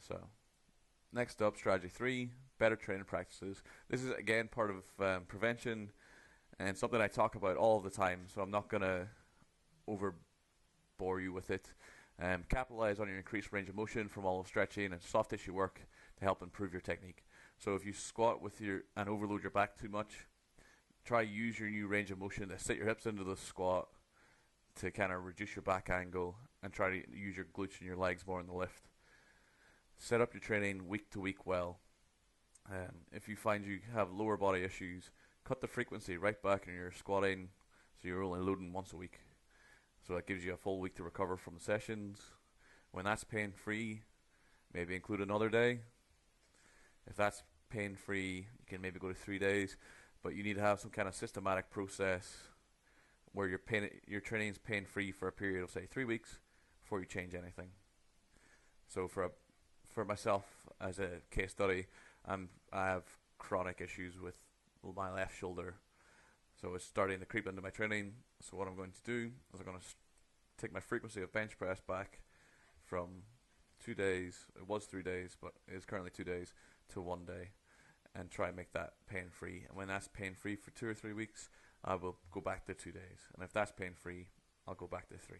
So next up, strategy 3, better training practices. This is again part of prevention and something I talk about all the time, so I'm not going to over bore you with it. Capitalize on your increased range of motion from all of stretching and soft tissue work to help improve your technique. So if you squat with your and overload your back too much, try use your new range of motion to sit your hips into the squat to kind of reduce your back angle and try to use your glutes and your legs more in the lift. Set up your training week to week well. If you find you have lower body issues, cut the frequency right back in your squatting so you're only loading once a week. So that gives you a full week to recover from the sessions. When that's pain free, maybe include another day. If that's pain free, you can maybe go to 3 days, but you need to have some kind of systematic process where your training is pain free for a period of say 3 weeks before you change anything. So for myself as a case study, I have chronic issues with my left shoulder, so it's starting to creep into my training. So what I'm going to do is I'm going to take my frequency of bench press back from 2 days, it was 3 days, but it is currently 2 days, to 1 day, and try and make that pain free. And when that's pain free for 2 or 3 weeks, I will go back to 2 days. And if that's pain free, I'll go back to 3.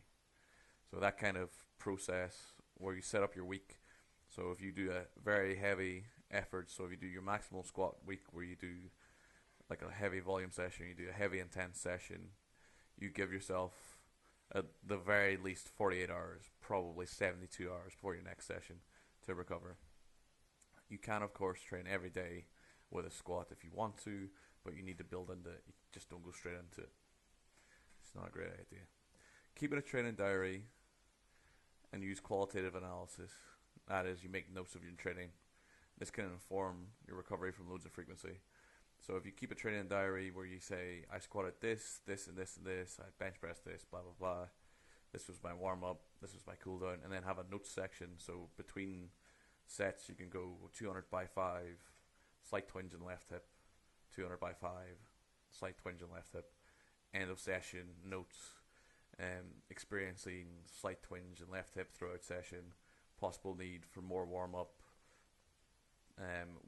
So that kind of process where you set up your week. So if you do a very heavy effort, so if you do your maximal squat week where you do like a heavy volume session, you do a heavy intense session, you give yourself at the very least 48 hours, probably 72 hours before your next session to recover. You can of course train every day with a squat if you want to, but you need to build into it. You just don't go straight into it. It's not a great idea. Keeping a training diary and use qualitative analysis. That is, you make notes of your training. This can inform your recovery from loads of frequency. So if you keep a training diary where you say, I squatted this, this, and this, and this, I bench pressed this, blah, blah, blah. This was my warm up, this was my cool down, and then have a notes section. So between sets, you can go 200 by 5, slight twinge in left hip, 200 by 5, slight twinge in left hip. End of session, notes, experiencing slight twinge in left hip throughout session, possible need for more warm up.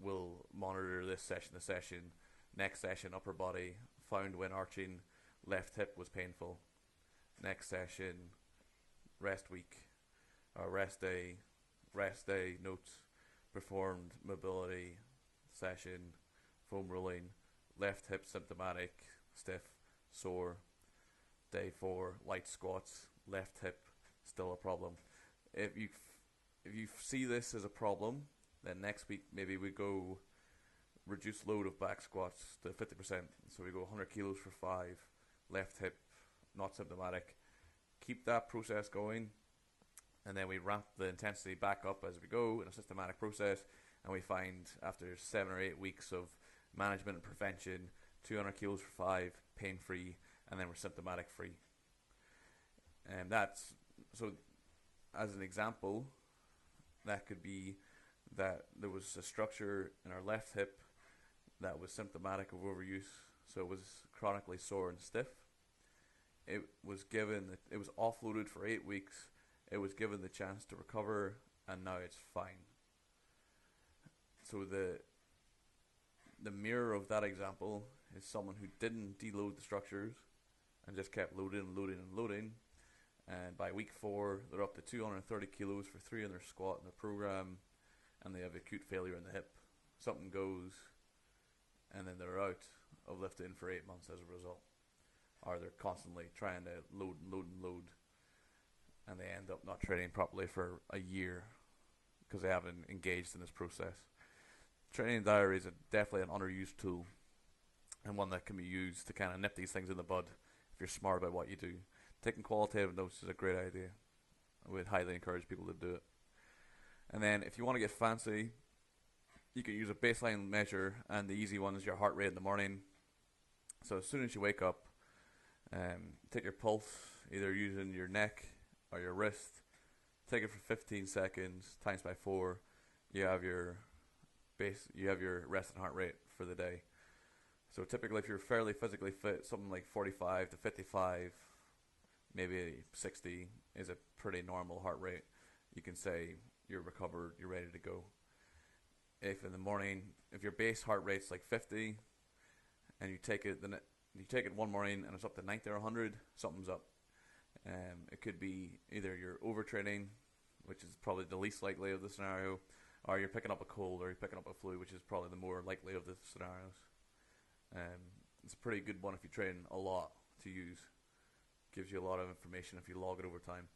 We'll monitor this session to session. Next session, upper body, found when arching, left hip was painful. Next session, rest week, rest day, notes, performed mobility session, foam rolling, left hip symptomatic, stiff, sore. Day 4, light squats, left hip, still a problem. If you see this as a problem, then next week maybe we go reduce load of back squats to 50%. So we go 100 kilos for 5, left hip, not symptomatic. Keep that process going, and then we ramp the intensity back up as we go in a systematic process, and we find after 7 or 8 weeks of management and prevention, 200 kilos for 5, pain-free, and then we're symptomatic free. And that's, so as an example, that could be that there was a structure in our left hip that was symptomatic of overuse, so it was chronically sore and stiff. It was offloaded for 8 weeks, it was given the chance to recover, and now it's fine. So the mirror of that example is someone who didn't deload the structures and just kept loading and loading and loading, and by week 4 they're up to 230 kilos for 3 in their squat in their program, and they have acute failure in the hip. Something goes, and then they're out of lifting for 8 months as a result. Or they're constantly trying to load and load and load, and they end up not training properly for a year because they haven't engaged in this process. Training diary is definitely an underused tool, and one that can be used to kind of nip these things in the bud if you're smart about what you do. Taking qualitative notes is a great idea. I would highly encourage people to do it. And then if you want to get fancy, you can use a baseline measure, and the easy one is your heart rate in the morning. So as soon as you wake up, take your pulse, either using your neck or your wrist. Take it for 15 seconds, times by 4. You have your resting heart rate for the day. So typically, if you're fairly physically fit, something like 45 to 55, maybe 60 is a pretty normal heart rate. You can say you're recovered, you're ready to go. If in the morning, if your base heart rate's like 50, and you take it one morning and it's up to 90 or 100, something's up. It could be either you're overtraining, which is probably the least likely of the scenario, or you're picking up a cold, or you're picking up a flu, which is probably the more likely of the scenarios. It's a pretty good one if you train a lot to use. Gives you a lot of information if you log it over time.